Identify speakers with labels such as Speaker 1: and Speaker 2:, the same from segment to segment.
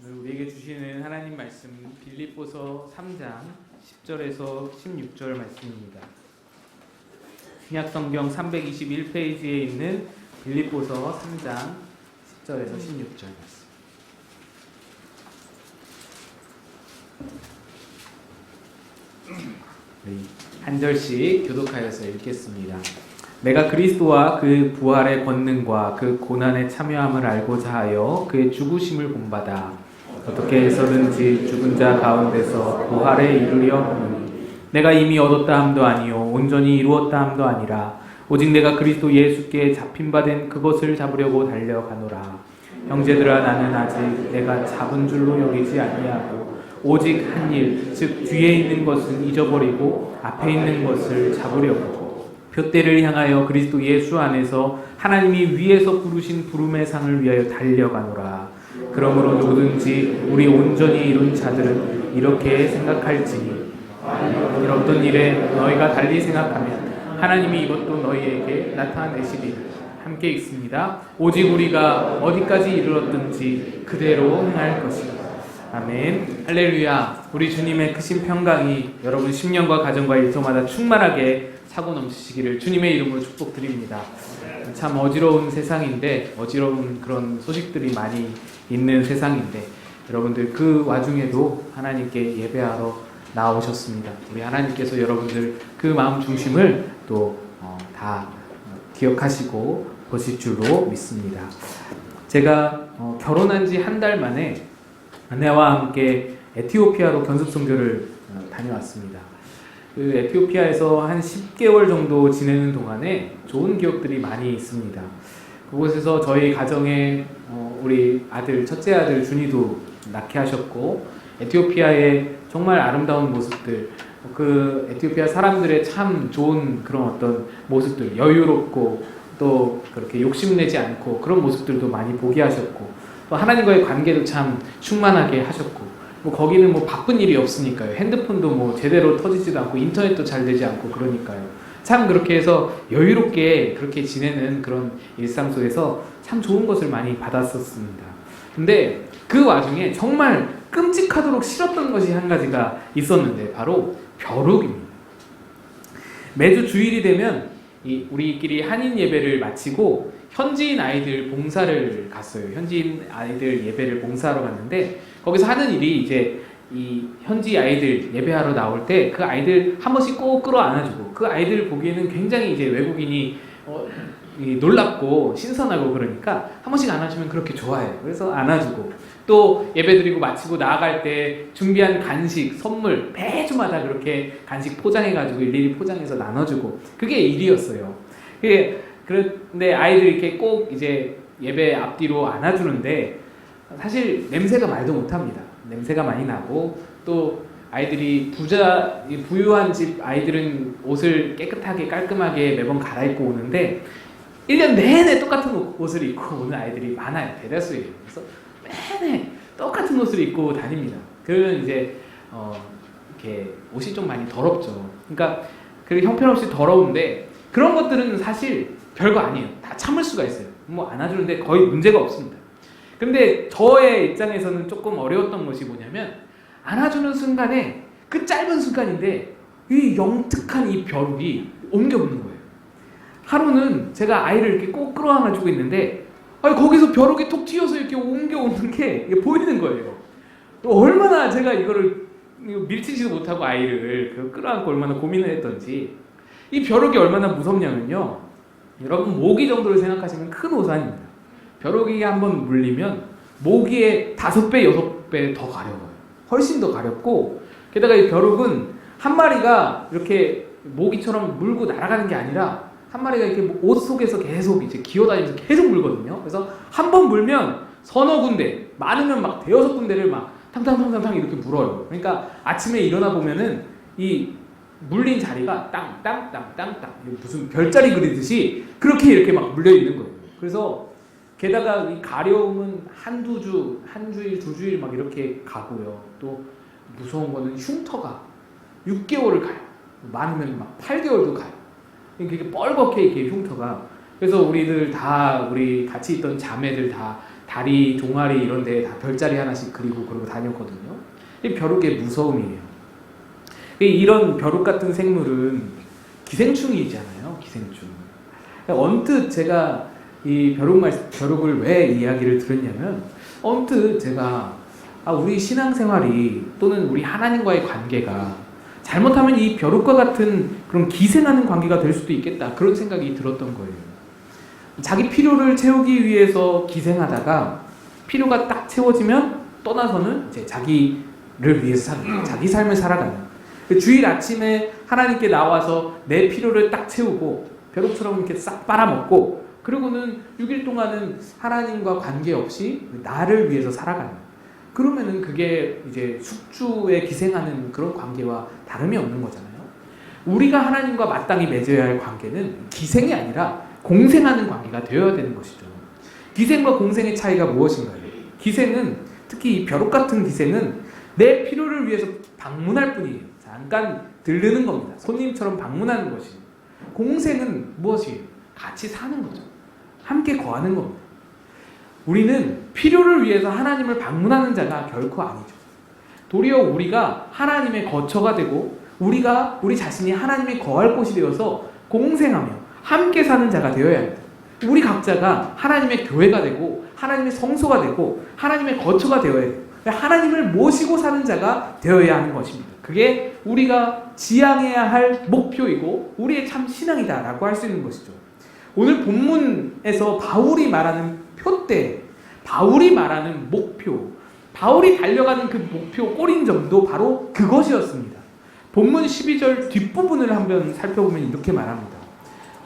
Speaker 1: 오늘 우리에게 주시는 하나님 말씀 빌립보서 3장 10절에서 16절 말씀입니다. 신약성경 321페이지에 있는 빌립보서 3장 10절에서 16절 말씀. 한 절씩 교독하여서 읽겠습니다. 내가 그리스도와 그 부활의 권능과 그 고난에 참여함을 알고자 하여 그의 죽으심을 본받아 어떻게 해서든지 죽은 자 가운데서 부활에 이르려 하노니 내가 이미 얻었다 함도 아니요 온전히 이루었다 함도 아니라 오직 내가 그리스도 예수께 잡힌 바 된 그것을 잡으려고 달려가노라. 형제들아, 나는 아직 내가 잡은 줄로 여기지 아니하고 오직 한 일, 즉 뒤에 있는 것은 잊어버리고 앞에 있는 것을 잡으려고 표대를 향하여 그리스도 예수 안에서 하나님이 위에서 부르신 부름의 상을 위하여 달려가노라. 그러므로 누구든지 우리 온전히 이룬 자들은 이렇게 생각할지니 이런 어떤 일에 너희가 달리 생각하면 하나님이 이것도 너희에게 나타내시리라. 함께 읽습니다. 오직 우리가 어디까지 이르렀든지 그대로 행할 것이다. 아멘. 할렐루야. 우리 주님의 크신 평강이 여러분 심령과 가정과 일터마다 충만하게 차고 넘치시기를 주님의 이름으로 축복드립니다. 참 어지러운 세상인데, 어지러운 그런 소식들이 많이 있는 세상인데, 여러분들 그 와중에도 하나님께 예배하러 나오셨습니다. 우리 하나님께서 여러분들 그 마음 중심을 또 다 기억하시고 보실 줄로 믿습니다. 제가 결혼한 지 한 달 만에 아내와 함께 에티오피아로 견습 선교를 다녀왔습니다. 그 에티오피아에서 한 10개월 정도 지내는 동안에 좋은 기억들이 많이 있습니다. 그곳에서 저희 가정에 우리 아들, 첫째 아들 준이도 낳게 하셨고, 에티오피아의 정말 아름다운 모습들, 그 에티오피아 사람들의 참 좋은 그런 어떤 모습들, 여유롭고 또 그렇게 욕심내지 않고 그런 모습들도 많이 보게 하셨고, 또 하나님과의 관계도 참 충만하게 하셨고, 뭐 거기는 뭐 바쁜 일이 없으니까요. 핸드폰도 뭐 제대로 터지지도 않고 인터넷도 잘 되지 않고 그러니까요. 참 그렇게 해서 여유롭게 그렇게 지내는 그런 일상 속에서 참 좋은 것을 많이 받았었습니다. 근데 그 와중에 정말 끔찍하도록 싫었던 것이 한 가지가 있었는데 바로 벼룩입니다. 매주 주일이 되면 우리끼리 한인 예배를 마치고 현지인 아이들 봉사를 갔어요. 현지인 아이들 예배를 봉사하러 갔는데 거기서 하는 일이 이제 이 현지 아이들 예배하러 나올 때 그 아이들 한 번씩 꼭 끌어안아주고, 그 아이들 보기에는 굉장히 이제 외국인이 놀랍고 신선하고 그러니까 한 번씩 안아주면 그렇게 좋아해요. 그래서 안아주고, 또 예배드리고 마치고 나아갈 때 준비한 간식, 선물 매주마다 그렇게 간식 포장해가지고 일일이 포장해서 나눠주고, 그게 일이었어요. 그런데 아이들이 이렇게 꼭 이제 예배 앞뒤로 안아주는데 사실 냄새가 말도 못합니다. 냄새가 많이 나고, 또 아이들이 부유한 집 아이들은 옷을 깨끗하게 깔끔하게 매번 갈아입고 오는데 1년 내내 똑같은 옷을 입고 오는 아이들이 많아요. 대다수예요. 그래서 매일 똑같은 옷을 입고 다닙니다. 그러면 이제 이렇게 옷이 좀 많이 더럽죠. 그러니까 그 형편없이 더러운데 그런 것들은 사실 별거 아니에요. 다 참을 수가 있어요. 뭐 안아주는데 거의 문제가 없습니다. 근데 저의 입장에서는 조금 어려웠던 것이 뭐냐면, 안아주는 순간에 그 짧은 순간인데 이 영특한 이 벼룩이 옮겨 붙는 거예요. 하루는 제가 아이를 이렇게 꼭 끌어안아주고 있는데 거기서 벼룩이 톡 튀어서 이렇게 옮겨 오는 게 보이는 거예요. 또 얼마나 제가 이거를 밀치지도 못하고 아이를 끌어안고 얼마나 고민을 했던지. 이 벼룩이 얼마나 무섭냐면요, 여러분 모기 정도를 생각하시면 큰 오산입니다. 벼룩이 한번 물리면 모기의 5배, 6배 더 가려워요. 훨씬 더 가렵고, 게다가 이 벼룩은 한 마리가 이렇게 모기처럼 물고 날아가는 게 아니라 한 마리가 이렇게 옷 속에서 계속 이제 기어다니면서 계속 물거든요. 그래서 한 번 물면 서너 군데, 많으면 막 대여섯 군데를 막 탕탕탕탕탕 이렇게 물어요. 그러니까 아침에 일어나 보면은 이 물린 자리가 땅땅땅땅땅 무슨 별자리 그리듯이 그렇게 이렇게 막 물려 있는 거예요. 그래서 게다가 이 가려움은 한 주일, 2주일 막 이렇게 가고요. 또 무서운 거는 흉터가 6개월을 가요. 많으면 막 8개월도 가요. 이렇게 뻘겋게 이렇게 흉터가. 그래서 우리 같이 있던 자매들 다 다리, 종아리 이런 데에 다 별자리 하나씩 그리고 그러고 다녔거든요. 이 벼룩의 무서움이에요. 이런 벼룩 같은 생물은 기생충이잖아요. 기생충. 언뜻 제가 이 벼룩을 왜 이야기를 들었냐면, 언뜻 제가 우리 신앙생활이 또는 우리 하나님과의 관계가 잘못하면 이 벼룩과 같은 그런 기생하는 관계가 될 수도 있겠다, 그런 생각이 들었던 거예요. 자기 필요를 채우기 위해서 기생하다가 필요가 딱 채워지면 떠나서는 이제 자기를 위해서 사는 거예요. 자기 삶을 살아가는. 주일 아침에 하나님께 나와서 내 필요를 딱 채우고 벼룩처럼 이렇게 싹 빨아먹고, 그리고는 6일 동안은 하나님과 관계없이 나를 위해서 살아가는. 그러면은 그게 이제 숙주에 기생하는 그런 관계와 다름이 없는 거잖아요. 우리가 하나님과 마땅히 맺어야 할 관계는 기생이 아니라 공생하는 관계가 되어야 되는 것이죠. 기생과 공생의 차이가 무엇인가요? 기생은, 특히 이 벼룩 같은 기생은 내 필요를 위해서 방문할 뿐이에요. 잠깐 들르는 겁니다. 손님처럼 방문하는 것이에요. 공생은 무엇이에요? 같이 사는 거죠. 함께 거하는 겁니다. 우리는 필요를 위해서 하나님을 방문하는 자가 결코 아니죠. 도리어 우리가 하나님의 거처가 되고 우리 자신이 하나님의 거할 곳이 되어서 공생하며 함께 사는 자가 되어야 합니다. 우리 각자가 하나님의 교회가 되고 하나님의 성소가 되고 하나님의 거처가 되어야 돼요. 하나님을 모시고 사는 자가 되어야 하는 것입니다. 그게 우리가 지향해야 할 목표이고 우리의 참 신앙이다라고 할 수 있는 것이죠. 오늘 본문에서 바울이 말하는 표대, 바울이 말하는 목표, 바울이 달려가는 그 목표 꼬린점도 바로 그것이었습니다. 본문 12절 뒷부분을 한번 살펴보면 이렇게 말합니다.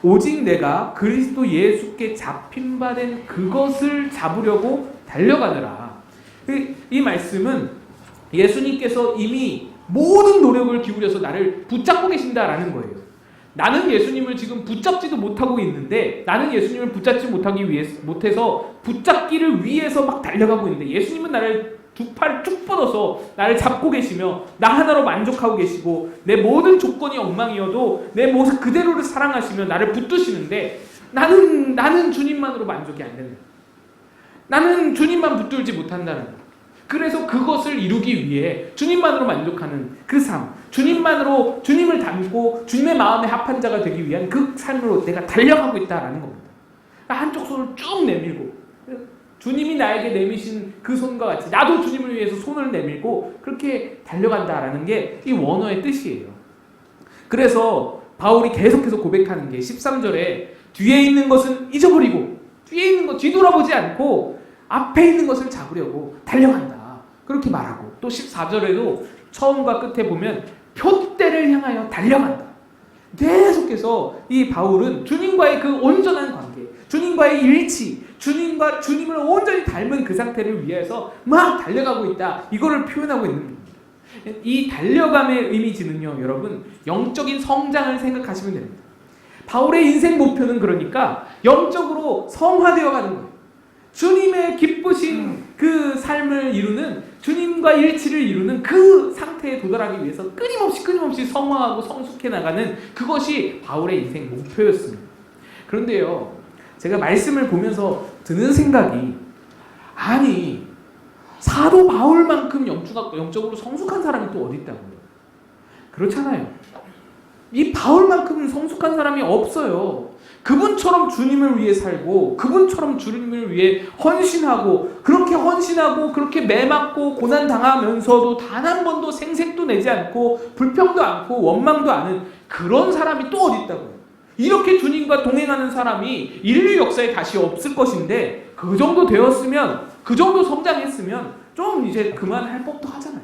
Speaker 1: 오직 내가 그리스도 예수께 잡힌 바 된 그것을 잡으려고 달려가느라. 이 말씀은 예수님께서 이미 모든 노력을 기울여서 나를 붙잡고 계신다라는 거예요. 나는 예수님을 지금 붙잡지도 못하고 있는데, 나는 예수님을 붙잡지 못해서 붙잡기를 위해서 막 달려가고 있는데, 예수님은 나를 두 팔 쭉 뻗어서 나를 잡고 계시며 나 하나로 만족하고 계시고 내 모든 조건이 엉망이어도 내 모습 그대로를 사랑하시며 나를 붙드시는데, 나는 주님만으로 만족이 안 된다. 나는 주님만 붙들지 못한다는 것. 그래서 그것을 이루기 위해 주님만으로 만족하는 그 삶, 주님을 닮고 주님의 마음에 합한 자가 되기 위한 그 삶으로 내가 달려가고 있다라는 겁니다. 한쪽 손을 쭉 내밀고, 주님이 나에게 내미신 그 손과 같이 나도 주님을 위해서 손을 내밀고 그렇게 달려간다라는 게 이 원어의 뜻이에요. 그래서 바울이 계속해서 고백하는 게 13절에 뒤에 있는 것은 잊어버리고, 뒤에 있는 것 뒤돌아보지 않고 앞에 있는 것을 잡으려고 달려간다, 그렇게 말하고, 또 14절에도 처음과 끝에 보면 표대를 향하여 달려간다. 계속해서 이 바울은 주님과의 그 온전한 관계, 주님과의 일치, 주님을 온전히 닮은 그 상태를 위해서 막 달려가고 있다, 이거를 표현하고 있는 겁니다. 이 달려감의 이미지는요, 여러분, 영적인 성장을 생각하시면 됩니다. 바울의 인생 목표는 그러니까 영적으로 성화되어 가는 거예요. 주님의 기쁘신 그 삶을 이루는, 주님과 일치를 이루는 그 상태에 도달하기 위해서 끊임없이 성화하고 성숙해 나가는, 그것이 바울의 인생 목표였습니다. 그런데요, 제가 말씀을 보면서 드는 생각이, 아니 사도 바울만큼 영적으로 성숙한 사람이 또 어디 있다고요? 그렇잖아요. 이 바울만큼 성숙한 사람이 없어요. 그분처럼 주님을 위해 살고, 그분처럼 주님을 위해 헌신하고, 그렇게 매맞고 고난 당하면서도 단 한 번도 생색도 내지 않고 불평도 않고 원망도 않은 그런 사람이 또 어디 있다고요? 이렇게 주님과 동행하는 사람이 인류 역사에 다시 없을 것인데, 그 정도 되었으면, 그 정도 성장했으면 좀 이제 그만할 법도 하잖아요.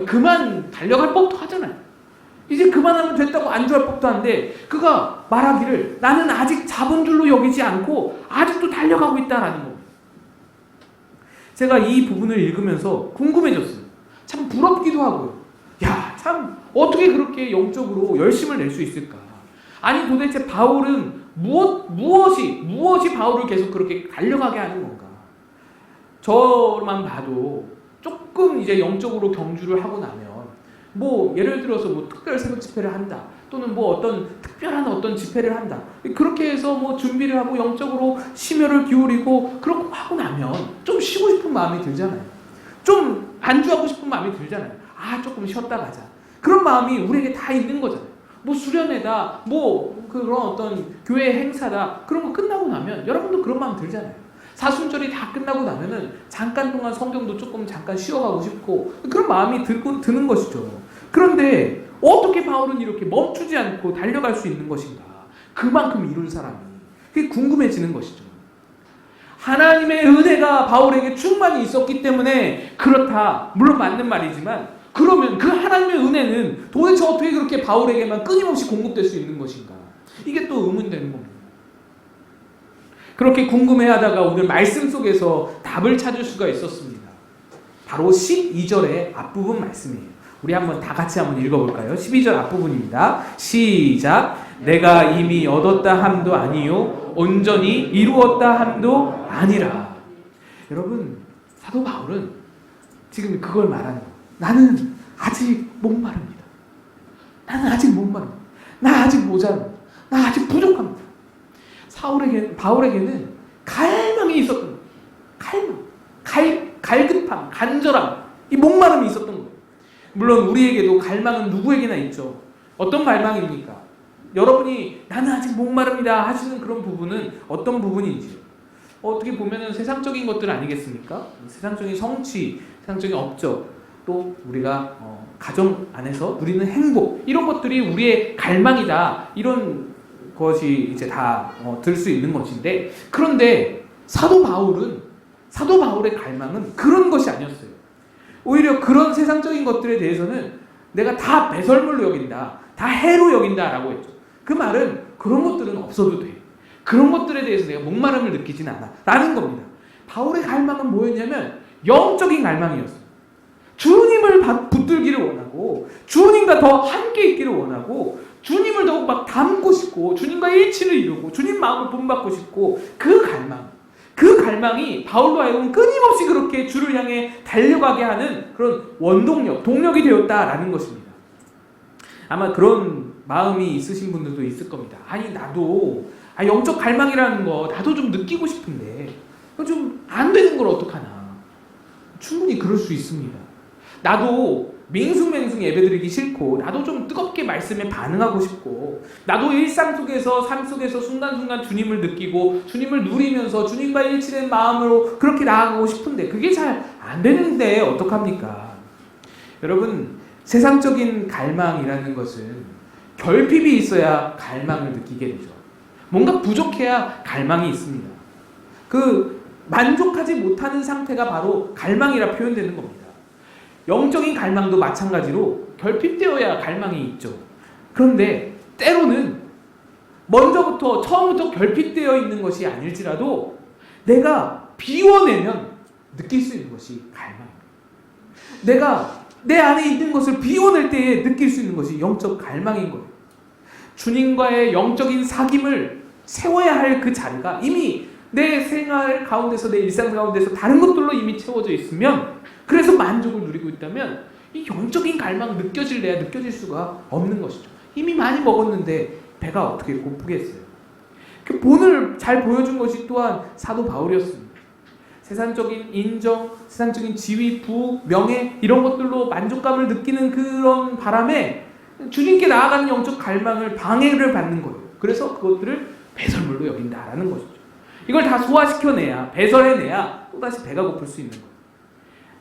Speaker 1: 그만 달려갈 법도 하잖아요. 이제 그만하면 됐다고 안주할 법도 한데, 그가 말하기를 나는 아직 잡은 줄로 여기지 않고 아직도 달려가고 있다라는 겁니다. 제가 이 부분을 읽으면서 궁금해졌어요. 참 부럽기도 하고요. 야, 참 어떻게 그렇게 영적으로 열심을 낼 수 있을까? 아니 도대체 바울은 무엇이 바울을 계속 그렇게 달려가게 하는 건가? 저만 봐도 조금 이제 영적으로 경주를 하고 나면, 뭐 예를 들어서 뭐 특별 새벽 집회를 한다, 또는 뭐 어떤 특별한 어떤 집회를 한다. 그렇게 해서 뭐 준비를 하고 영적으로 심혈을 기울이고 그렇게 하고 나면 좀 쉬고 싶은 마음이 들잖아요. 좀 안주하고 싶은 마음이 들잖아요. 조금 쉬었다 가자. 그런 마음이 우리에게 다 있는 거잖아요. 뭐 수련회다, 뭐 그런 어떤 교회 행사다, 그런 거 끝나고 나면 여러분도 그런 마음 들잖아요. 사순절이 다 끝나고 나면은 잠깐 동안 성경도 조금 잠깐 쉬어가고 싶고 그런 마음이 드는 것이죠. 그런데 어떻게 바울은 이렇게 멈추지 않고 달려갈 수 있는 것인가? 그만큼 이룬 사람이. 그게 궁금해지는 것이죠. 하나님의 은혜가 바울에게 충만히 있었기 때문에 그렇다. 물론 맞는 말이지만 그러면 그 하나님의 은혜는 도대체 어떻게 그렇게 바울에게만 끊임없이 공급될 수 있는 것인가? 이게 또 의문되는 겁니다. 그렇게 궁금해하다가 오늘 말씀 속에서 답을 찾을 수가 있었습니다. 바로 12절의 앞부분 말씀이에요. 우리 한번 다 같이 한번 읽어볼까요? 12절 앞부분입니다. 시작. 내가 이미 얻었다 함도 아니요 온전히 이루었다 함도 아니라. 여러분, 사도 바울은 지금 그걸 말하는 거예요. 나는 아직 목마릅니다. 나는 아직 목마릅니다. 나 아직 모자랍니다. 나 아직 부족합니다. 바울에게는 갈망이 있었던 거예요. 갈급함, 간절함, 이 목마름이 있었던 거예요. 물론 우리에게도 갈망은 누구에게나 있죠. 어떤 갈망입니까? 여러분이 나는 아직 목마릅니다 하시는 그런 부분은 어떤 부분인지 어떻게 보면은 세상적인 것들 아니겠습니까? 세상적인 성취, 세상적인 업적, 또 우리가 가정 안에서 누리는 행복, 이런 것들이 우리의 갈망이다, 이런 것이 이제 다 들 수 있는 것인데, 그런데 사도 바울의 갈망은 그런 것이 아니었어요. 오히려 그런 세상적인 것들에 대해서는 내가 다 배설물로 여긴다, 다 해로 여긴다라고 했죠. 그 말은 그런 것들은 없어도 돼. 그런 것들에 대해서 내가 목마름을 느끼진 않아 라는 겁니다. 바울의 갈망은 뭐였냐면 영적인 갈망이었어요. 주님을 붙들기를 원하고 주님과 더 함께 있기를 원하고 주님을 더욱 막 닮고 싶고 주님과 일치를 이루고 주님 마음을 본받고 싶고, 그 갈망이 바울로 하여금 끊임없이 그렇게 주를 향해 달려가게 하는 그런 원동력, 동력이 되었다라는 것입니다. 아마 그런 마음이 있으신 분들도 있을 겁니다. 나도 영적 갈망이라는 거 나도 좀 느끼고 싶은데 좀 안 되는 걸 어떡하나. 충분히 그럴 수 있습니다. 나도 맹숭맹숭 예배드리기 싫고 나도 좀 뜨겁게 말씀에 반응하고 싶고 나도 일상 속에서 삶 속에서 순간순간 주님을 느끼고 주님을 누리면서 주님과 일치된 마음으로 그렇게 나아가고 싶은데 그게 잘 안 되는데 어떡합니까? 여러분, 세상적인 갈망이라는 것은 결핍이 있어야 갈망을 느끼게 되죠. 뭔가 부족해야 갈망이 있습니다. 그 만족하지 못하는 상태가 바로 갈망이라 표현되는 겁니다. 영적인 갈망도 마찬가지로 결핍되어야 갈망이 있죠. 그런데 때로는 처음부터 결핍되어 있는 것이 아닐지라도 내가 비워내면 느낄 수 있는 것이 갈망입니다. 내가 내 안에 있는 것을 비워낼 때에 느낄 수 있는 것이 영적 갈망인 거예요. 주님과의 영적인 사귐을 세워야 할 그 자리가 이미 내 생활 가운데서, 내 일상 가운데서 다른 것들로 이미 채워져 있으면, 그래서 만족을 누리고 있다면 이 영적인 갈망 느껴질래야 느껴질 수가 없는 것이죠. 이미 많이 먹었는데 배가 어떻게 고프겠어요. 그 본을 잘 보여준 것이 또한 사도 바울이었습니다. 세상적인 인정, 세상적인 지위, 부, 명예, 이런 것들로 만족감을 느끼는 그런 바람에 주님께 나아가는 영적 갈망을 방해를 받는 거예요. 그래서 그것들을 배설물로 여긴다라는 것이죠. 이걸 다 소화시켜내야, 배설해내야 또다시 배가 고플 수 있는 거예요.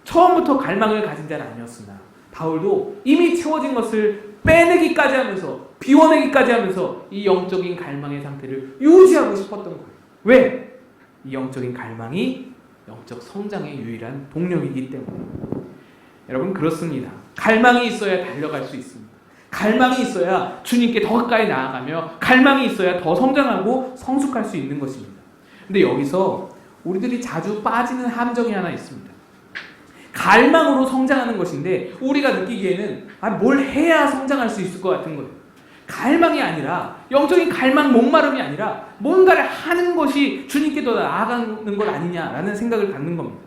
Speaker 1: 처음부터 갈망을 가진 자는 아니었으나 바울도 이미 채워진 것을 빼내기까지 하면서, 비워내기까지 하면서 이 영적인 갈망의 상태를 유지하고 싶었던 거예요. 왜? 이 영적인 갈망이 영적 성장의 유일한 동력이기 때문에. 여러분, 그렇습니다. 갈망이 있어야 달려갈 수 있습니다. 갈망이 있어야 주님께 더 가까이 나아가며 갈망이 있어야 더 성장하고 성숙할 수 있는 것입니다. 근데 여기서 우리들이 자주 빠지는 함정이 하나 있습니다. 갈망으로 성장하는 것인데 우리가 느끼기에는 뭘 해야 성장할 수 있을 것 같은 거예요. 갈망이 아니라, 영적인 갈망, 목마름이 아니라 뭔가를 하는 것이 주님께 더 나아가는 것 아니냐라는 생각을 갖는 겁니다.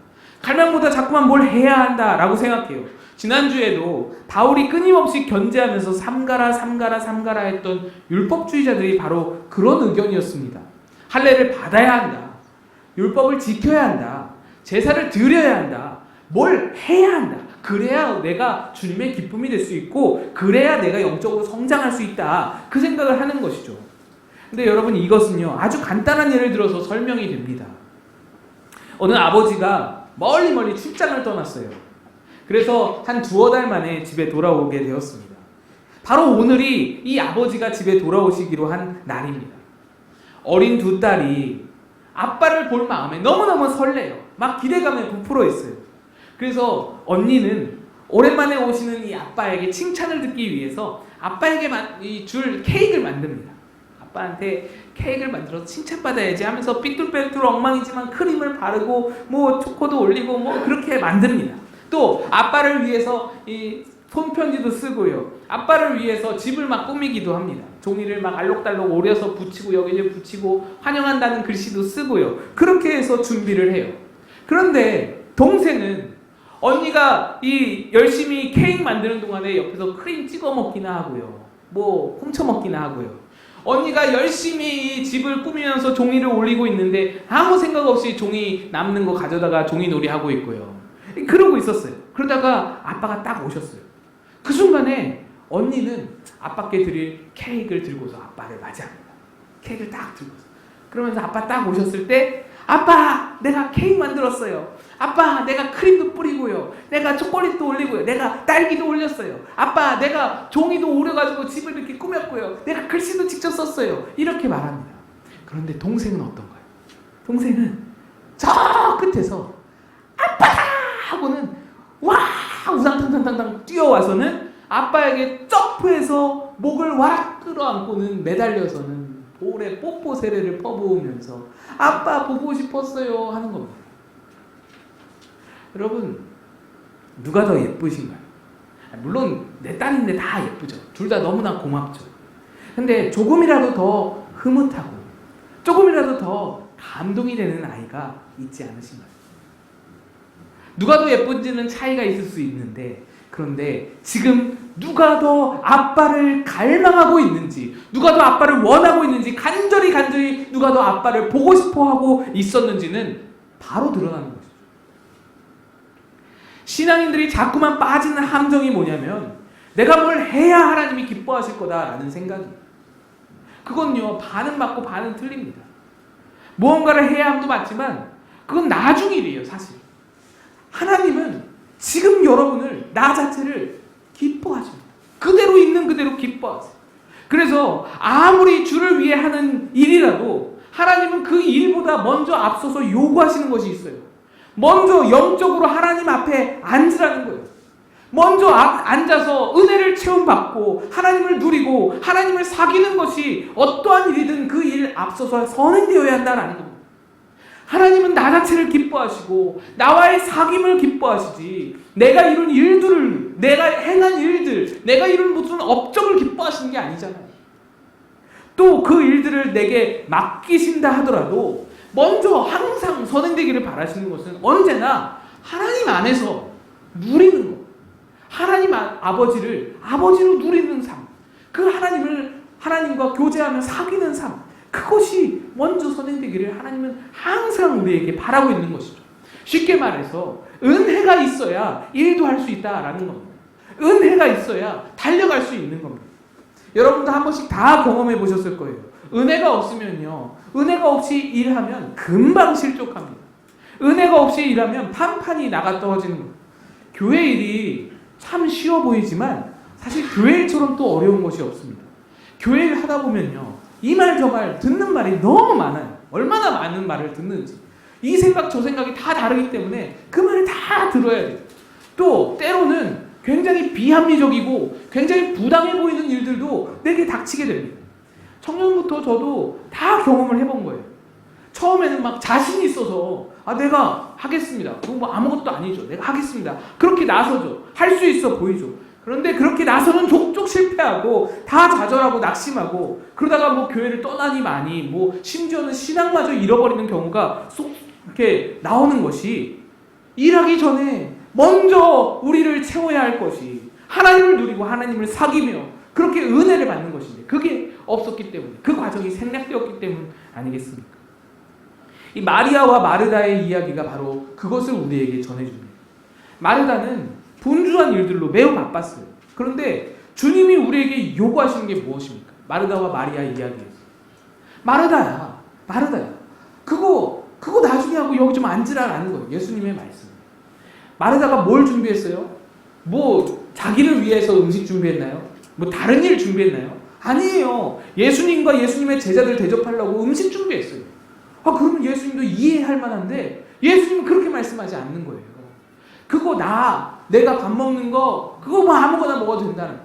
Speaker 1: 갈망보다 자꾸만 뭘 해야 한다라고 생각해요. 지난주에도 바울이 끊임없이 견제하면서 삼가라 삼가라 삼가라 했던 율법주의자들이 바로 그런 의견이었습니다. 할례를 받아야 한다. 율법을 지켜야 한다. 제사를 드려야 한다. 뭘 해야 한다. 그래야 내가 주님의 기쁨이 될 수 있고 그래야 내가 영적으로 성장할 수 있다. 그 생각을 하는 것이죠. 근데 여러분, 이것은요 아주 간단한 예를 들어서 설명이 됩니다. 어느 아버지가 멀리 출장을 떠났어요. 그래서 한 두어 달 만에 집에 돌아오게 되었습니다. 바로 오늘이 이 아버지가 집에 돌아오시기로 한 날입니다. 어린 두 딸이 아빠를 볼 마음에 너무너무 설레요. 막 기대감에 부풀어 있어요. 그래서 언니는 오랜만에 오시는 이 아빠에게 칭찬을 듣기 위해서 아빠에게 줄 케이크를 만듭니다. 아빠한테 케이크를 만들어서 칭찬받아야지 하면서 삐뚤빼뚤 엉망이지만 크림을 바르고 뭐 초코도 올리고 뭐 그렇게 만듭니다. 또 아빠를 위해서 이 손편지도 쓰고요. 아빠를 위해서 집을 막 꾸미기도 합니다. 종이를 막 알록달록 오려서 붙이고 여기저기 붙이고 환영한다는 글씨도 쓰고요. 그렇게 해서 준비를 해요. 그런데 동생은 언니가 이 열심히 케이크 만드는 동안에 옆에서 크림 찍어 먹기나 하고요. 뭐 훔쳐 먹기나 하고요. 언니가 열심히 이 집을 꾸미면서 종이를 올리고 있는데 아무 생각 없이 종이 남는 거 가져다가 종이놀이 하고 있고요. 그러고 있었어요. 그러다가 아빠가 딱 오셨어요. 그 순간에 언니는 아빠께 드릴 케이크를 들고서 아빠를 맞이합니다. 케이크를 딱 들고서. 그러면서 아빠 딱 오셨을 때 아빠, 내가 케이크 만들었어요. 아빠, 내가 크림도 뿌리고요. 내가 초콜릿도 올리고요. 내가 딸기도 올렸어요. 아빠, 내가 종이도 오려가지고 집을 이렇게 꾸몄고요. 내가 글씨도 직접 썼어요. 이렇게 말합니다. 그런데 동생은 어떤가요? 동생은 저 끝에서 아빠다! 하고는 와! 우상탕탕탕탕 뛰어와서는 아빠에게 점프해서 목을 와 끌어안고는 매달려서는 볼에 뽀뽀 세례를 퍼부으면서 아빠 보고 싶었어요 하는 겁니다. 여러분, 누가 더 예쁘신가요? 물론 내 딸인데 다 예쁘죠. 둘 다 너무나 고맙죠. 근데 조금이라도 더 흐뭇하고 조금이라도 더 감동이 되는 아이가 있지 않으신가요? 누가 더 예쁜지는 차이가 있을 수 있는데, 그런데 지금 누가 더 아빠를 갈망하고 있는지, 누가 더 아빠를 원하고 있는지, 간절히 누가 더 아빠를 보고 싶어하고 있었는지는 바로 드러나는 것이죠. 신앙인들이 자꾸만 빠지는 함정이 뭐냐면 내가 뭘 해야 하나님이 기뻐하실 거다라는 생각이에요. 그건요 반은 맞고 반은 틀립니다. 무언가를 해야 함도 맞지만 그건 나중 일이에요. 사실 하나님은 지금 여러분을 나 자체를 기뻐하십니다. 그대로 있는 그대로 기뻐하세요. 그래서 아무리 주를 위해 하는 일이라도 하나님은 그 일보다 먼저 앞서서 요구하시는 것이 있어요. 먼저 영적으로 하나님 앞에 앉으라는 거예요. 먼저 앉아서 은혜를 체험받고 하나님을 누리고 하나님을 사귀는 것이 어떠한 일이든 그 일 앞서서 선행되어야 한다는 겁니다. 하나님은 나 자체를 기뻐하시고 나와의 사귐을 기뻐하시지 내가 이룬 일들을, 내가 행한 일들, 내가 이룬 무슨 업적을 기뻐하시는 게 아니잖아요. 또 그 일들을 내게 맡기신다 하더라도 먼저 항상 선행되기를 바라시는 것은 언제나 하나님 안에서 누리는 것, 하나님 아버지를 아버지로 누리는 삶, 그 하나님과 교제하며 사귀는 삶, 그것이 먼저 선행되기를 하나님은 항상 우리에게 바라고 있는 것이죠. 쉽게 말해서 은혜가 있어야 일도 할 수 있다라는 겁니다. 은혜가 있어야 달려갈 수 있는 겁니다. 여러분도 한 번씩 다 경험해 보셨을 거예요. 은혜가 없으면요, 은혜가 없이 일하면 금방 실족합니다. 은혜가 없이 일하면 판판이 나가 떨어지는 겁니다. 교회 일이 참 쉬워 보이지만 사실 교회 일처럼 또 어려운 것이 없습니다. 교회 일 하다 보면요, 이 말 저 말 듣는 말이 너무 많아요. 얼마나 많은 말을 듣는지. 이 생각 저 생각이 다 다르기 때문에 그 말을 다 들어야 돼요. 또 때로는 굉장히 비합리적이고 굉장히 부당해 보이는 일들도 내게 닥치게 됩니다. 청년부터 저도 다 경험을 해본 거예요. 처음에는 막 자신이 있어서 내가 하겠습니다. 그건 뭐 아무것도 아니죠. 내가 하겠습니다. 그렇게 나서죠. 할 수 있어 보이죠. 그런데 그렇게 나서는 족족 실패하고 다 좌절하고 낙심하고 그러다가 뭐 교회를 떠나니 마니 뭐 심지어는 신앙마저 잃어버리는 경우가 쏙 이렇게 나오는 것이 일하기 전에 먼저 우리를 채워야 할 것이 하나님을 누리고 하나님을 사귀며 그렇게 은혜를 받는 것인데 그게 없었기 때문에 그 과정이 생략되었기 때문 아니겠습니까? 이 마리아와 마르다의 이야기가 바로 그것을 우리에게 전해줍니다. 마르다는 분주한 일들로 매우 바빴어요. 그런데 주님이 우리에게 요구하시는 게 무엇입니까? 마르다와 마리아의 이야기예요. 마르다야 그거 나중에 하고 여기 좀 앉으라라는 거예요. 예수님의 말씀. 마르다가 뭘 준비했어요? 뭐 자기를 위해서 음식 준비했나요? 뭐 다른 일 준비했나요? 아니에요. 예수님과 예수님의 제자들 대접하려고 음식 준비했어요. 그러면 예수님도 이해할 만한데 예수님은 그렇게 말씀하지 않는 거예요. 그거 내가 밥 먹는 거 그거 뭐 아무거나 먹어도 된다는,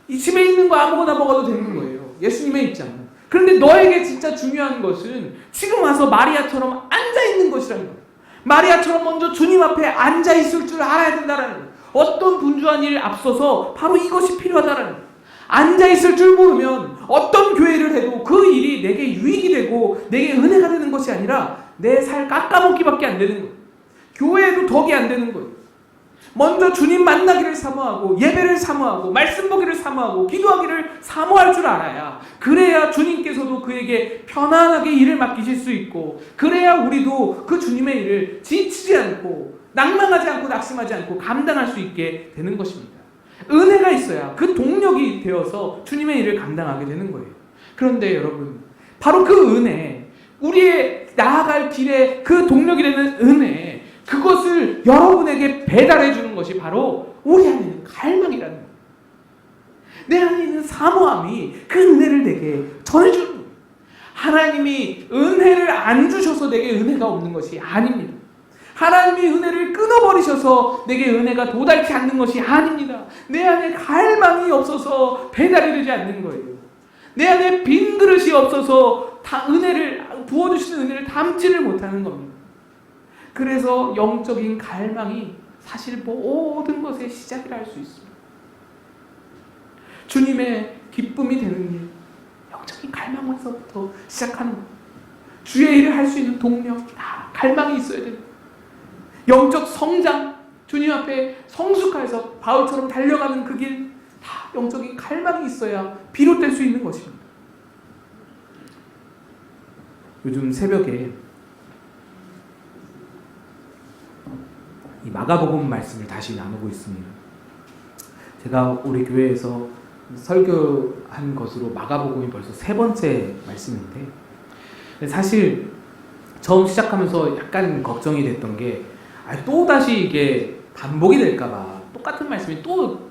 Speaker 1: 이 집에 있는 거 아무거나 먹어도 되는 거예요. 예수님의 입장은. 그런데 너에게 진짜 중요한 것은 지금 와서 마리아처럼 앉아있는 것이라는 거예요. 마리아처럼 먼저 주님 앞에 앉아있을 줄 알아야 된다는 거예요. 어떤 분주한 일 앞서서 바로 이것이 필요하다는 거예요. 앉아있을 줄 모르면 어떤 교회를 해도 그 일이 내게 유익이 되고 내게 은혜가 되는 것이 아니라 내 살 깎아먹기밖에 안 되는 거예요. 교회에도 덕이 안 되는 거예요. 먼저 주님 만나기를 사모하고 예배를 사모하고 말씀 보기를 사모하고 기도하기를 사모할 줄 알아야, 그래야 주님께서도 그에게 편안하게 일을 맡기실 수 있고, 그래야 우리도 그 주님의 일을 지치지 않고 낭망하지 않고 낙심하지 않고 감당할 수 있게 되는 것입니다. 은혜가 있어야 그 동력이 되어서 주님의 일을 감당하게 되는 거예요. 그런데 여러분, 바로 그 은혜, 우리의 나아갈 길에 그 동력이 되는 은혜, 그것을 여러분에게 배달해 주는 것이 바로 우리 안에 있는 갈망이라는 거예요. 내 안에 있는 사모함이 그 은혜를 내게 전해주는 거예요. 하나님이 은혜를 안 주셔서 내게 은혜가 없는 것이 아닙니다. 하나님이 은혜를 끊어버리셔서 내게 은혜가 도달치 않는 것이 아닙니다. 내 안에 갈망이 없어서 배달이 되지 않는 거예요. 내 안에 빈 그릇이 없어서 은혜를 부어주시는 은혜를 담지를 못하는 겁니다. 그래서 영적인 갈망이 사실 모든 것의 시작이라 할 수 있습니다. 주님의 기쁨이 되는 일, 영적인 갈망에서부터 시작하는 거예요. 주의 일을 할 수 있는 동력, 다 갈망이 있어야 됩니다. 영적 성장, 주님 앞에 성숙해서 바울처럼 달려가는 그 길, 다 영적인 갈망이 있어야 비롯될 수 있는 것입니다. 요즘 새벽에 이 마가복음 말씀을 다시 나누고 있습니다. 제가 우리 교회에서 설교한 것으로 마가복음이 벌써 3번째 말씀인데, 사실 처음 시작하면서 약간 걱정이 됐던 게 또다시 이게 반복이 될까봐, 똑같은 말씀이 또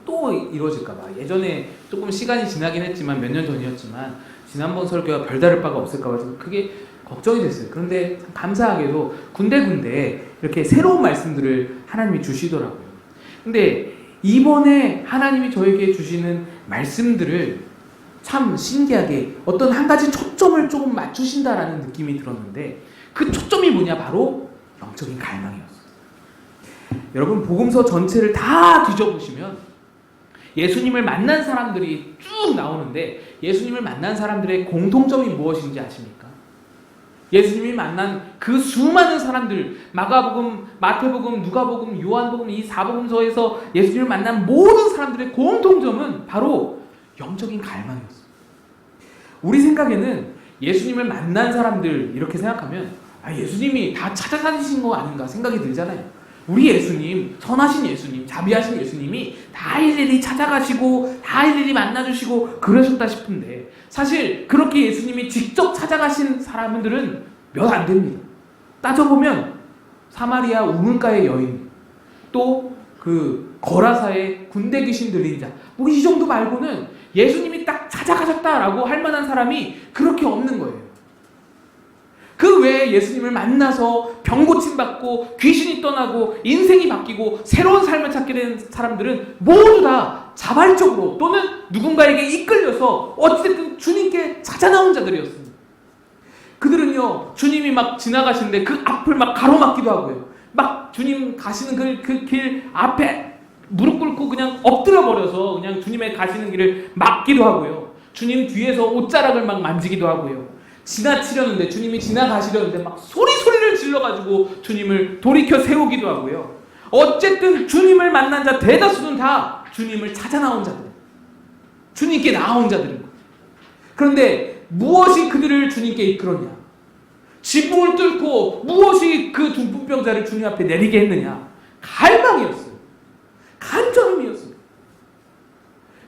Speaker 1: 이루어질까봐. 예전에 조금 시간이 지나긴 했지만, 몇 년 전이었지만 지난번 설교와 별다를 바가 없을까봐 좀 크게 걱정이 됐어요. 그런데 감사하게도 군데군데 이렇게 새로운 말씀들을 하나님이 주시더라고요. 근데 이번에 하나님이 저에게 주시는 말씀들을 참 신기하게 어떤 한 가지 초점을 조금 맞추신다라는 느낌이 들었는데, 그 초점이 뭐냐? 바로 영적인 갈망이었어요. 여러분, 복음서 전체를 다 뒤져보시면 예수님을 만난 사람들이 쭉 나오는데, 예수님을 만난 사람들의 공통점이 무엇인지 아십니까? 예수님이 만난 그 수많은 사람들, 마가복음, 마태복음, 누가복음, 요한복음, 이 4복음서에서 예수님을 만난 모든 사람들의 공통점은 바로 영적인 갈망이었어요. 우리 생각에는 예수님을 만난 사람들 이렇게 생각하면 예수님이 다 찾아다니신 거 아닌가 생각이 들잖아요. 우리 예수님, 선하신 예수님, 자비하신 예수님이 다 일일이 찾아가시고 다 일일이 만나주시고 그러셨다 싶은데, 사실 그렇게 예수님이 직접 찾아가신 사람들은 몇 안 됩니다. 따져보면 사마리아 우물가의 여인, 또 그 거라사의 군대 귀신 들린 자, 뭐 이 정도 말고는 예수님이 딱 찾아가셨다라고 할 만한 사람이 그렇게 없는 거예요. 그 외에 예수님을 만나서 병 고침받고 귀신이 떠나고 인생이 바뀌고 새로운 삶을 찾게 된 사람들은 모두 다 자발적으로 또는 누군가에게 이끌려서 어쨌든 주님께 찾아 나온 자들이었습니다. 그들은요, 주님이 막 지나가시는데 그 앞을 막 가로막기도 하고요, 막 주님 가시는 그 길 앞에 무릎 꿇고 그냥 엎드려 버려서 그냥 주님의 가시는 길을 막기도 하고요, 주님 뒤에서 옷자락을 막 만지기도 하고요, 지나치려는데, 주님이 지나가시려는데 막 소리를 질러가지고 주님을 돌이켜 세우기도 하고요. 어쨌든 주님을 만난 자 대다수는 다 주님을 찾아 나온 자들, 주님께 나온 자들인 거예요. 그런데 무엇이 그들을 주님께 이끌었냐? 지붕을 뚫고 무엇이 그 중풍병자를 주님 앞에 내리게 했느냐? 갈망이었어요. 간절함이었어요.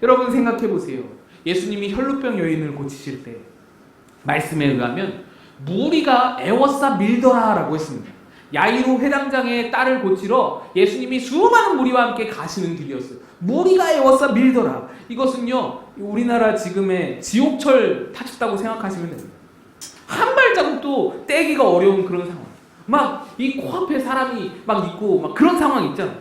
Speaker 1: 여러분 생각해 보세요. 예수님이 혈루병 여인을 고치실 때 말씀에 의하면 무리가 애워싸 밀더라라고 했습니다. 야이로 회당장의 딸을 고치러 예수님이 수많은 무리와 함께 가시는 길이었어요. 무리가 애워싸 밀더라. 이것은요, 우리나라 지금의 지옥철 타셨다고 생각하시면 됩니다. 한 발자국도 떼기가 어려운 그런 상황. 막 이 코앞에 사람이 막 있고 막 그런 상황 있잖아요.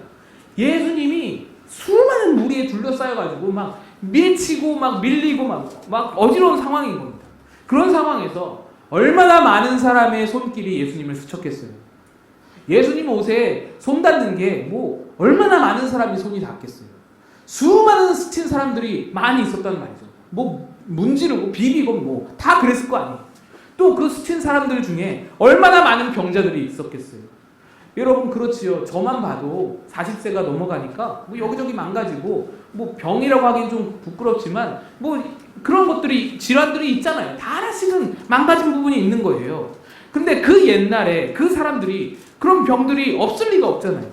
Speaker 1: 예수님이 수많은 무리에 둘러싸여가지고 막 밀치고 막 밀리고 막 어지러운 상황인 겁니다. 그런 상황에서 얼마나 많은 사람의 손길이 예수님을 스쳤겠어요. 예수님 옷에 손 닿는 게 뭐 얼마나 많은 사람이 손이 닿겠어요. 수많은 스친 사람들이 많이 있었단 말이죠. 뭐 문지르고 비비고 뭐 다 그랬을 거 아니에요. 또 그 스친 사람들 중에 얼마나 많은 병자들이 있었겠어요. 여러분 그렇지요. 저만 봐도 40세가 넘어가니까 뭐 여기저기 망가지고 뭐 병이라고 하긴 좀 부끄럽지만 뭐 그런 것들이 질환들이 있잖아요. 다 하나씩은 망가진 부분이 있는 거예요. 근데 그 옛날에 그 사람들이 그런 병들이 없을 리가 없잖아요.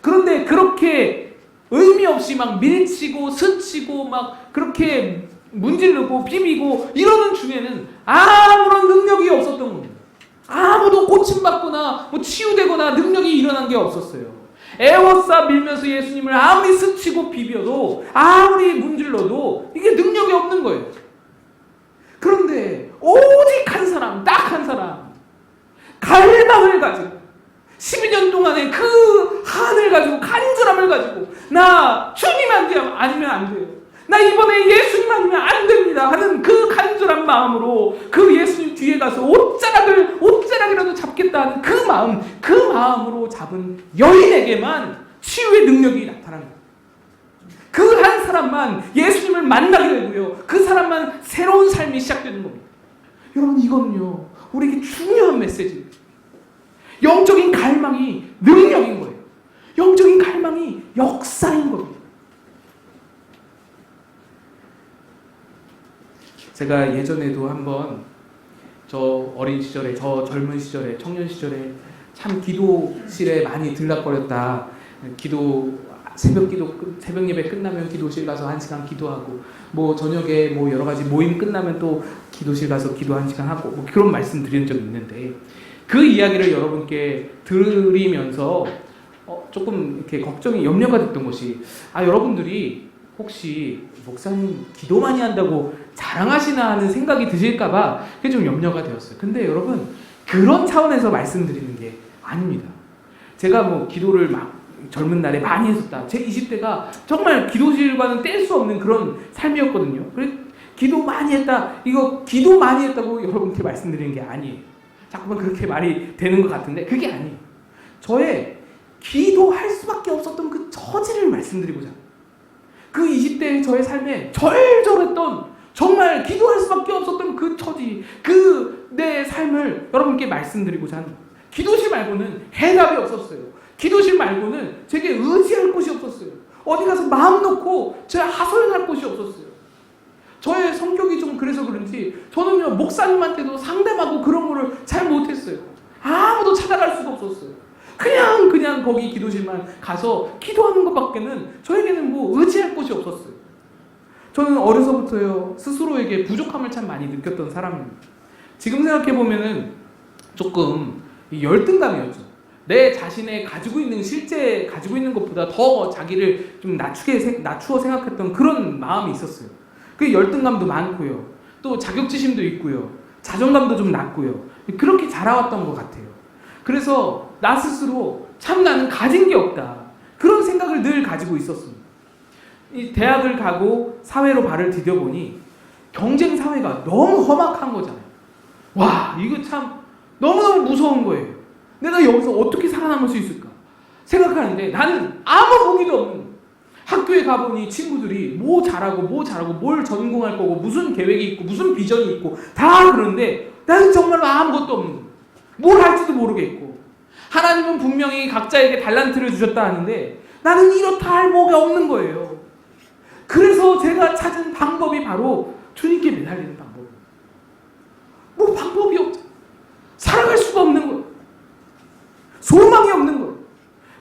Speaker 1: 그런데 그렇게 의미 없이 막 밀치고 스치고 막 그렇게 문지르고 비비고 이러는 중에는 아무런 능력이 없었던 겁니다. 아무도 고침받거나 뭐 치유되거나 능력이 일어난 게 없었어요. 애워싸 밀면서 예수님을 아무리 스치고 비벼도 아무리 문질러도 이게 능력이 없는 거예요. 그런데 오직 한 사람, 딱 한 사람, 갈망을 가지고 12년 동안의 그 한을 가지고 간절함을 가지고 나 주님 아니면 안 돼요. 나 이번에 예수님 아니면 안 됩니다 하는 그 간절한 마음으로 그 예수님 뒤에 가서 옷자락이라도 잡겠다 하는 그 마음으로 잡은 여인에게만 치유의 능력이 나타납니다. 그 한 사람만 예수님을 만나게 되고요. 그 사람만 새로운 삶이 시작되는 겁니다. 여러분 이거는요 우리에게 중요한 메시지입니다. 영적인 갈망이 능력인 거예요. 영적인 갈망이 역사인 겁니다. 제가 예전에도 한번 저 어린 시절에, 저 젊은 시절에, 청년 시절에 참 기도실에 많이 들락거렸다. 새벽 예배 끝나면 기도실 가서 1시간 기도하고, 뭐 저녁에 뭐 여러 가지 모임 끝나면 또 기도실 가서 기도 1시간 하고, 뭐 그런 말씀 드린 적이 있는데, 그 이야기를 여러분께 들으면서 조금 이렇게 염려가 됐던 것이, 여러분들이 혹시 목사님 기도 많이 한다고 자랑하시나 하는 생각이 드실까봐 그게 좀 염려가 되었어요. 근데 여러분 그런 차원에서 말씀드리는 게 아닙니다. 제가 뭐 기도를 막 젊은 날에 많이 했었다. 제 20대가 정말 기도실과는 뗄 수 없는 그런 삶이었거든요. 그래 기도 많이 했다. 이거 기도 많이 했다고 여러분께 말씀드리는 게 아니에요. 자꾸만 그렇게 말이 되는 것 같은데 그게 아니에요. 저의 기도할 수밖에 없었던 그 처지를 말씀드리고자 합니다. 그 20대의 저의 삶에 절절했던 정말 기도할 수밖에 없었던 그 처지, 그 내 삶을 여러분께 말씀드리고자 합니다. 기도실 말고는 해답이 없었어요. 기도실 말고는 제게 의지할 곳이 없었어요. 어디 가서 마음 놓고 제 하소연할 곳이 없었어요. 저의 성격이 좀 그래서 그런지 저는요 목사님한테도 상담하고 그런 거를 잘 못했어요. 아무도 찾아갈 수가 없었어요. 그냥 거기 기도실만 가서 기도하는 것밖에는 저에게는 뭐 의지할 곳이 없었어요. 저는 어려서부터요 스스로에게 부족함을 참 많이 느꼈던 사람입니다. 지금 생각해보면은 조금 열등감이었죠. 내 자신의 실제 가지고 있는 것보다 더 자기를 좀 낮추어 생각했던 그런 마음이 있었어요. 그 열등감도 많고요. 또 자격지심도 있고요. 자존감도 좀 낮고요. 그렇게 자라왔던 것 같아요. 그래서 나 스스로 참 나는 가진 게 없다. 그런 생각을 늘 가지고 있었습니다. 이 대학을 가고 사회로 발을 디뎌보니 경쟁 사회가 너무 험악한 거잖아요. 와, 이거 참 너무너무 무서운 거예요. 내가 여기서 어떻게 살아남을 수 있을까 생각하는데 나는 아무 무기도 없는 학교에 가보니 친구들이 뭐 잘하고 뭘 전공할 거고 무슨 계획이 있고 무슨 비전이 있고 다 그런데 나는 정말로 아무것도 없는 거예요. 뭘 할지도 모르겠고 하나님은 분명히 각자에게 달란트를 주셨다 하는데 나는 이렇다 할 뭐가 없는 거예요. 그래서 제가 찾은 방법이 바로 주님께 매달리는 방법이에요. 뭐 방법이 없죠. 살아갈 수가 없는 거예요. 소망이 없는 거예요.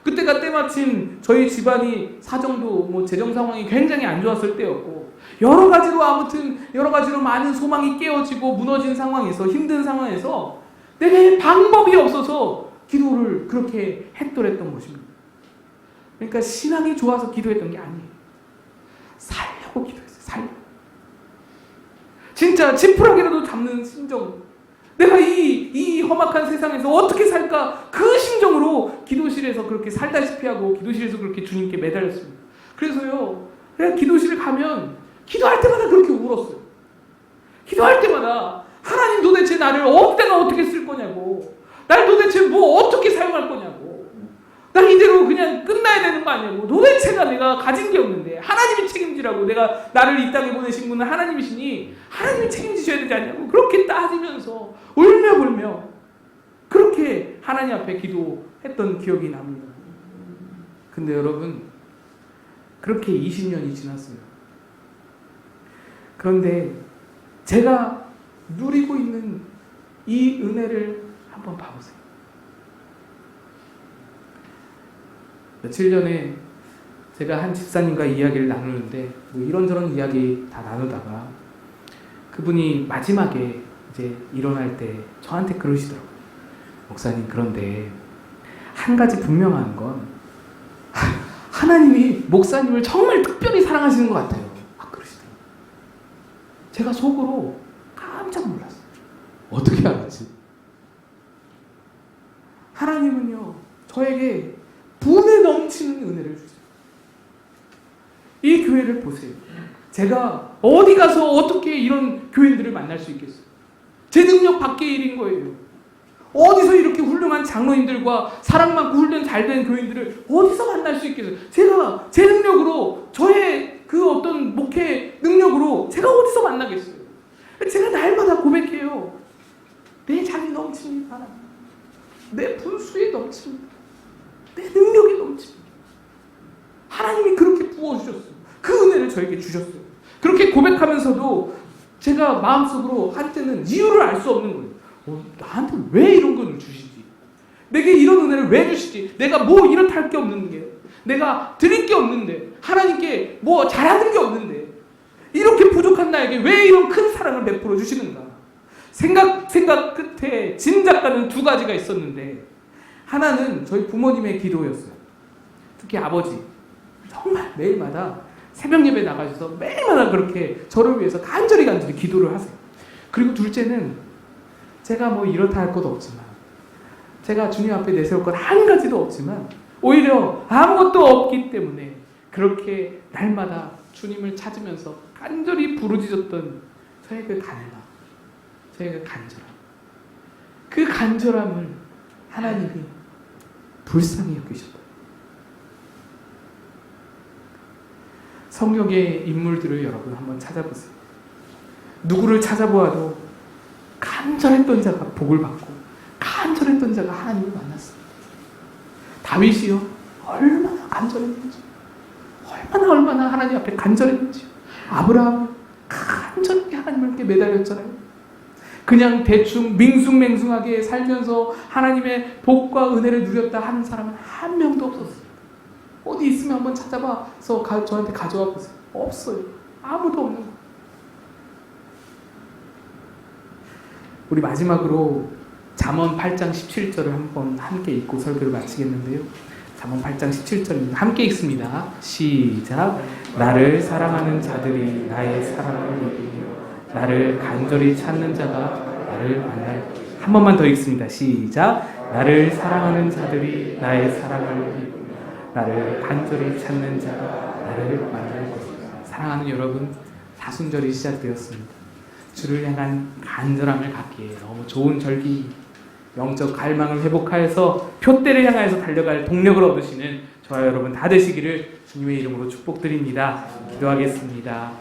Speaker 1: 그때가 때마침 저희 집안이 사정도 뭐 재정 상황이 굉장히 안 좋았을 때였고 여러 가지로 많은 소망이 깨어지고 무너진 상황에서 힘든 상황에서 내게 방법이 없어서 기도를 그렇게 했더랬던 것입니다. 그러니까 신앙이 좋아서 기도했던 게 아니에요. 살려고 기도했어요. 살려고. 진짜 지푸라기라도 잡는 심정. 내가 이 험악한 세상에서 어떻게 살까? 그 심정으로 기도실에서 그렇게 살다시피 하고 기도실에서 그렇게 주님께 매달렸습니다. 그래서요, 내가 기도실에 가면 기도할 때마다 그렇게 울었어요. 기도할 때마다 하나님 도대체 나를 내가 어떻게 쓸 거냐고, 날 도대체 뭐 어떻게 사용할 거냐고, 나 이대로 그냥 끝나야 되는 거 아니냐고, 도대체가 내가 가진 게 없는데 하나님이 책임지라고, 나를 이 땅에 보내신 분은 하나님이시니 하나님이 책임지셔야 되지 않냐고 그렇게 따지면서 울며불며 그렇게 하나님 앞에 기도했던 기억이 납니다. 근데 여러분, 그렇게 20년이 지났어요. 그런데 제가 누리고 있는 이 은혜를 한번 봐보세요. 며칠 전에 제가 한 집사님과 이야기를 나누는데 뭐 이런저런 이야기 다 나누다가 그분이 마지막에 이제 일어날 때 저한테 그러시더라고요. 목사님, 그런데 한 가지 분명한 건 하나님이 목사님을 정말 특별히 사랑하시는 것 같아요. 막 그러시더라고요. 제가 속으로 깜짝 놀랐어요. 어떻게 알았지? 하나님은요, 저에게 분에 넘치는 은혜를 주세요. 이 교회를 보세요. 제가 어디 가서 어떻게 이런 교인들을 만날 수 있겠어요? 제 능력 밖의 일인 거예요. 어디서 이렇게 훌륭한 장로님들과 사랑 많고 훈련 잘 된 교인들을 어디서 만날 수 있겠어요? 제가 제 능력으로, 저의 그 어떤 목회 능력으로 제가 어디서 만나겠어요? 제가 날마다 고백해요. 내 잠이 넘칩니다. 내 분수에 넘칩니다. 내 능력이 넘칩니다. 하나님이 그렇게 부어주셨어요. 그 은혜를 저에게 주셨어요. 그렇게 고백하면서도 제가 마음속으로 한때는 이유를 알 수 없는 거예요. 나한테 왜 이런 걸 주시지? 내게 이런 은혜를 왜 주시지? 내가 뭐 이렇다 할 게 없는 게, 내가 드릴 게 없는데, 하나님께 뭐 잘하는 게 없는데, 이렇게 부족한 나에게 왜 이런 큰 사랑을 베풀어 주시는가? 생각 끝에 짐작가는 두 가지가 있었는데, 하나는 저희 부모님의 기도였어요. 특히 아버지, 정말 매일마다 새벽 예배 나가셔서 매일마다 그렇게 저를 위해서 간절히 기도를 하세요. 그리고 둘째는 제가 뭐 이렇다 할 것도 없지만, 제가 주님 앞에 내세울 것 한 가지도 없지만 오히려 아무것도 없기 때문에 그렇게 날마다 주님을 찾으면서 간절히 부르짖었던 저의 그 간마, 저의 그 간절함, 그 간절함을 하나님이 불쌍히 여기셨다. 성경의 인물들을 여러분 한번 찾아보세요. 누구를 찾아보아도 간절했던 자가 복을 받고 간절했던 자가 하나님을 만났습니다. 다윗이요, 얼마나 간절했는지, 얼마나 하나님 앞에 간절했는지. 아브라함 간절하게 하나님께 매달렸잖아요. 그냥 대충 밍숭맹숭하게 살면서 하나님의 복과 은혜를 누렸다 하는 사람은 한 명도 없었어요. 어디 있으면 한번 찾아봐서 저한테 가져와 보세요. 없어요. 아무도 없는 거예요. 우리 마지막으로 잠언 8장 17절을 한번 함께 읽고 설교를 마치겠는데요. 잠언 8장 17절입니다. 함께 읽습니다. 시작. 나를 사랑하는 자들이 나의 사랑을 이루며 나를 간절히 찾는 자가 나를 만날. 한 번만 더 읽습니다. 시작. 나를 사랑하는 자들이 나의 사랑을 이루며 나를 간절히 찾는 자가 나를 만날 것이다. 사랑하는 여러분, 사순절이 시작되었습니다. 주를 향한 간절함을 갖기에 너무 좋은 절기입니다. 영적 갈망을 회복하여서 표대를 향하여서 달려갈 동력을 얻으시는 저와 여러분 다 되시기를 주님의 이름으로 축복드립니다. 기도하겠습니다.